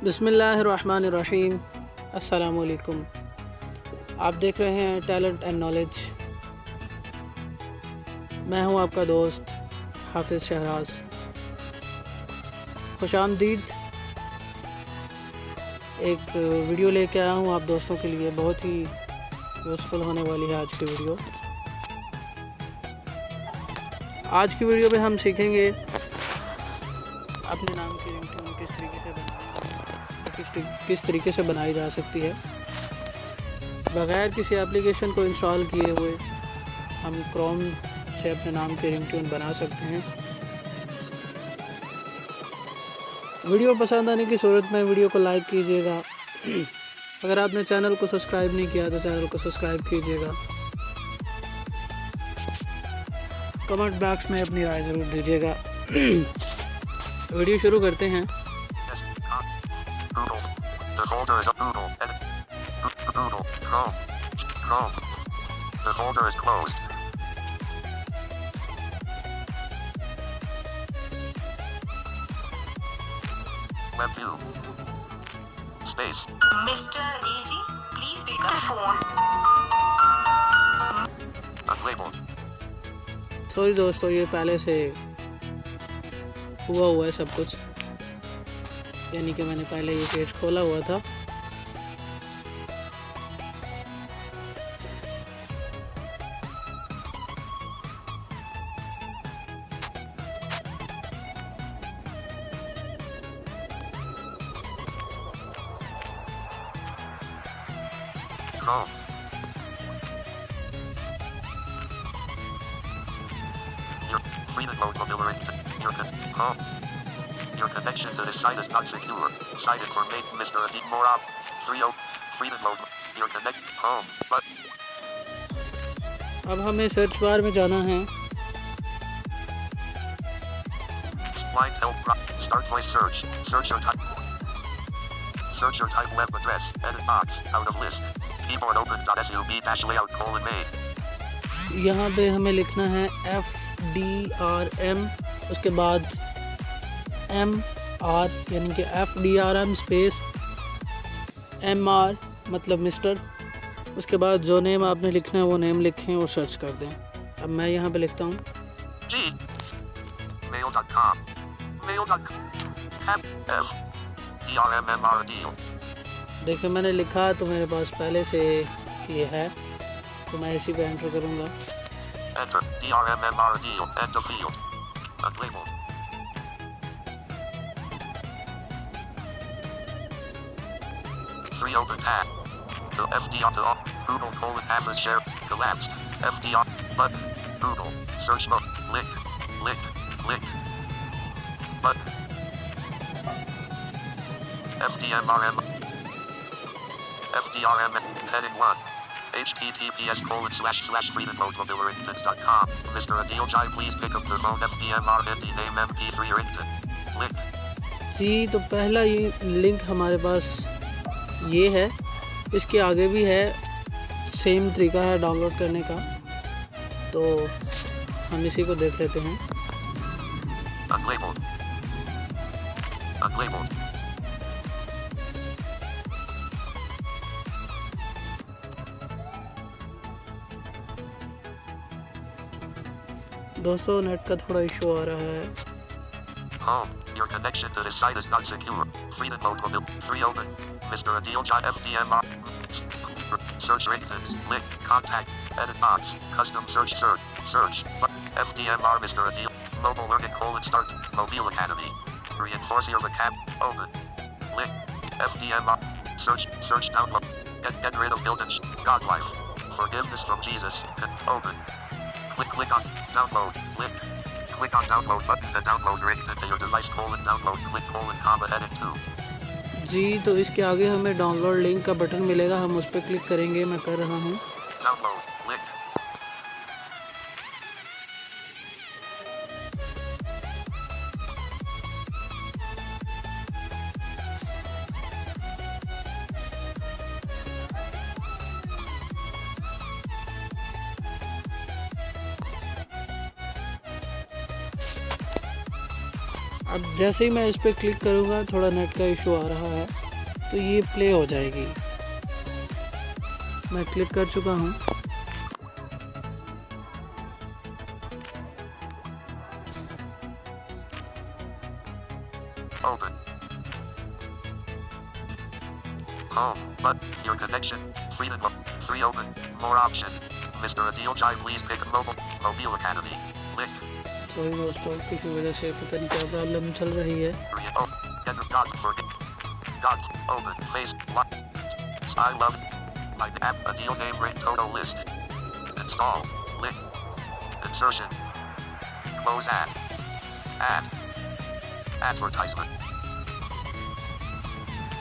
बिस्मिल्लाहिर्रहमानिर्रहीम। अस्सलामुअलैकुम। आप देख रहे हैं टैलेंट एंड नॉलेज। मैं हूं आपका दोस्त हाफिज शेराज। खुशामदीद। एक वीडियो लेके आया हूं आप दोस्तों के लिए, बहुत ही यूज़फुल होने वाली है आज की वीडियो। आज की वीडियो में हम सीखेंगे अपने नाम की रिंगटोन किस तरीके से बनाई जा सकती है बग़ैर किसी एप्लीकेशन को इंस्टॉल किए हुए। हम क्रोम से अपने नाम की रिंगटोन बना सकते हैं। वीडियो पसंद आने की सूरत में वीडियो को लाइक कीजिएगा। अगर आपने चैनल को सब्सक्राइब नहीं किया तो चैनल को सब्सक्राइब कीजिएगा। कमेंट बॉक्स में अपनी राय ज़रूर दीजिएगा। वीडियो शुरू करते हैं। The folder is closed. Web view. Space. Mr. AG, please pick up the phone. Unlabeled. Sorry दोस्तों, ये पहले से हुआ है सब कुछ, यानी कि मैंने पहले ये पेज खोला हुआ था। Chrome. Your freedom mode will be Chrome. Your connection to this site is not secure. Site information, Mr. Adeep Morab. Freedom mode. Your connect Chrome. But अब hमें सर्च बार में जाना है। blind help. Start voice search. Search your type. Search your type web address. Edit box. Out of list. Keyboard open.sub-layout:main. यहाँ पे हमें लिखना है FDRM, उसके बाद MR, यानी कि FDRM स्पेस MR मतलब मिस्टर। उसके बाद जो नेम आपने लिखना है वो नेम लिखें और सर्च कर दें। अब मैं यहाँ पे लिखता हूँ Mail.com. FDRMMRD. देखिए मैंने लिखा तो मेरे पास पहले से ये है, तो मैं इसी पे एंटर करूँगा। Enter. DRMMRD. Enter field. Unlabeled. Free open tab. So FDR to off. Google : Hafiz share. Collapsed. FDR. Button. Google. Search mode. Link. Button. FDRM. Heading 1. https://freedommodemobileringtons.com. Mr. Adil Jai, please pick up the phone. FDMR Hindi name MP3 ringtone. Link. जी, तो पहला ये link हमारे पास ये है। इसके आगे भी है, सेम तरीका है डाउनलोड करने का, तो हम इसी को देख लेते हैं। Unlabeled. दोस्तों, नेट का थोड़ा इशू आ रहा है। Home. Your connection to this site is not secure. Freedom mode will be free open. Mr. Adil Jai FDMR. Search ringtones. Link. Contact. Edit box. Custom search. FDMR Mr. Adil. Mobile learning : start. Mobile Academy. Reinforce your vocab. Open. Link. FDMR. Search download. Get rid of built-in God life. Forgiveness from Jesus. Open. Click on download. Link. Click on download button to download ringtone to your device. Download. Click : edit to. जी, तो इसके आगे हमें download link का button मिलेगा, हम उस पर click करेंगे। मैं कर रहा हूँ। Download. Link. अब जैसे ही मैं इस पर क्लिक करूँगा, थोड़ा नेट का इशू आ रहा है, तो ये प्ले हो जाएगी। मैं क्लिक कर चुका हूँ। Open. Home. But your connection. Freedom. Free open. More options. Mr. Adil Jai, please pick Mobile Academy. Link. Sorry दोस्तों, किसी वजह से पता नहीं क्या प्रॉब्लम चल रही है। God. Open. Face. I love. My app. Adil name ringtone list. Install. Link. Insertion. Close ad. Ad. Advertisement.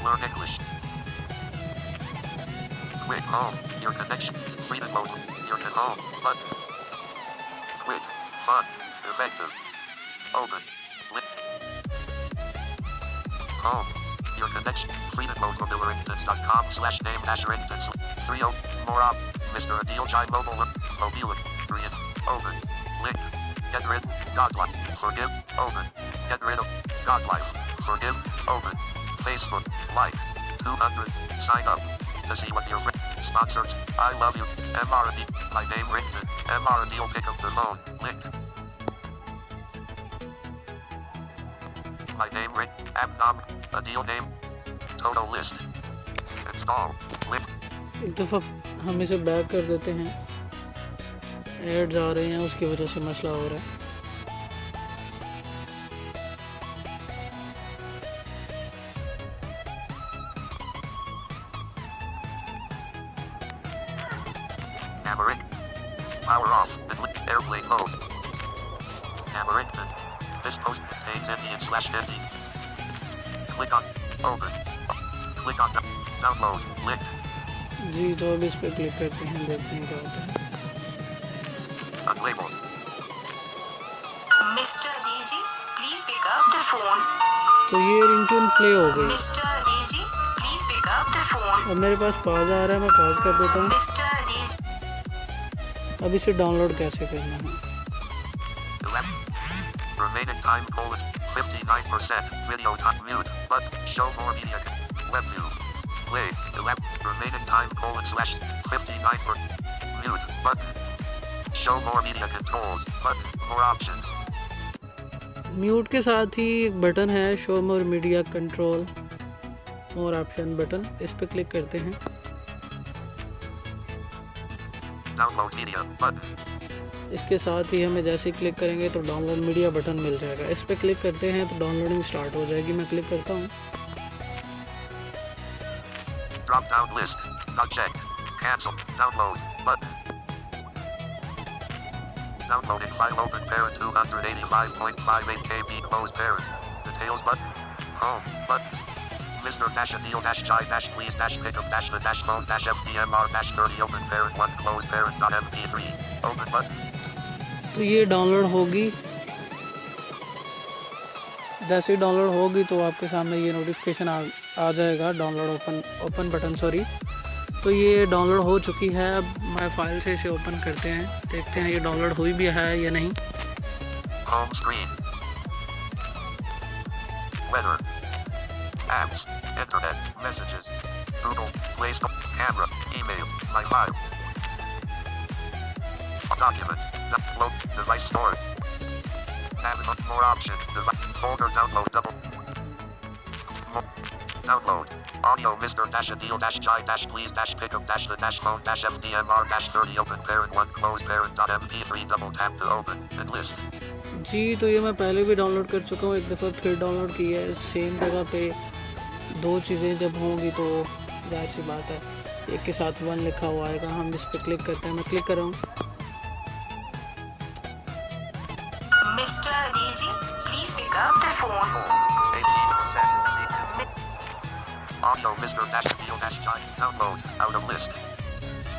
Learn English. Quick home. Your connection. Freedom mode. Your home. Button. Quick. Fun. Effective. Open. Link. Home. Your connection. Freedom mode. mobileringtons.com/name ringtons. Free open. More up. Mr. Adil Jai mobile. Open. Link. Get rid. Godlife. Forgive. Open. Get rid of. Godlife. Forgive. Open. Facebook. Like. 200. Sign up. To see what your friend. Sponsors. I love you. MRD. My name Rington. MRD will pick up the phone. Link. My name Ring. App nom. Adil name. Total list. Install. Link. एक दफ़ा हम इसे back कर देते हैं। Ads आ रहे हैं, उसकी वजह से मसला हो रहा है। Hamerick. Power off. Airplane mode. Hamerickton. This post contains Indian/Hindi. Click on. Open. Click on. Download. Link. जी, तो अब इस पर क्लिक करते हैं, देखते हैं क्या होता है। Unlabeled. Mr. Adil, please pick up the phone. तो ये रिंगटोन प्ले हो गई। Mr. Adil, please pick up the phone. अब मेरे पास पॉज आ रहा है, मैं पॉज कर देता हूँ। Mr. Adil, अब इसे डाउनलोड कैसे करना है? 11. Remaining time 59%. Video time mute. But show more media. Web view. Play. 11. Remaining time /59%. Mute. Button. Show more media controls. Button. More options. Mute के साथ ही एक बटन है, शो मोर मीडिया कंट्रोल मोर option button, इस पर click करते हैं। Download media. Button. इसके साथ ही हमें जैसे ही क्लिक करेंगे तो डाउनलोड मीडिया बटन मिल जाएगा। इस पर क्लिक करते हैं तो डाउनलोडिंग स्टार्ट हो जाएगी। मैं क्लिक करता हूँ। Drop down list. Not checked. Cancel. Download. Button. Downloading file open parent 285.58 KB close parent. Details button. Home button. Mr. Adil Jai please pick up the phone FDMR 30 open parent 1 close parent .mp3 open button. तो ये download होगी। जैसे ही download होगी तो आपके सामने ये notification आ जाएगा, डाउनलोड ओपन बटन सॉरी। तो ये डाउनलोड हो चुकी है। अब मैं फाइल से इसे ओपन करते हैं, देखते हैं ये डाउनलोड हुई भी है या नहीं। Home screen. Weather. Apps. Internet. Messages. Google. Play Store. Camera. Email. My file. Document. Download. Device store. Have more options. Device. Folder download double. Download. Audio Mr. Adil Jai please pick up the phone FDMR 30 open parent 1 close parent .mp3 double tap to open and list. जी, तो ये मैं पहले भी download कर चुका हूँ, एक दफ़ा फिर डाउनलोड किया है। सेम जगह पे दो चीज़ें जब होंगी तो जाहिर सी बात है एक के साथ वन लिखा हुआ आएगा। हम इस पर क्लिक करते हैं। मैं क्लिक कर रहा हूँ। Mr. Adil, please pick up the phone. 18%. Audio Mr. Adil Jai download out of list.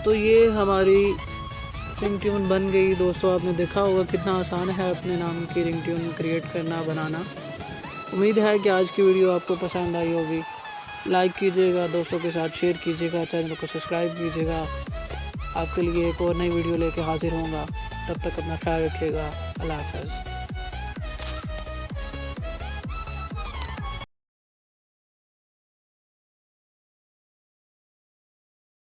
तो ये हमारी रिंगटोन बन गई। दोस्तों, आपने देखा होगा कितना आसान है अपने नाम की रिंगटोन क्रिएट करना, बनाना। उम्मीद है कि आज की वीडियो आपको पसंद आई होगी। लाइक कीजिएगा, दोस्तों के साथ शेयर कीजिएगा, चैनल को सब्सक्राइब कीजिएगा। आपके लिए एक और नई वीडियो लेके हाजिर होऊंगा। तब तक अपना ख्याल रखिएगा। अल्लाह हाफ़िज़।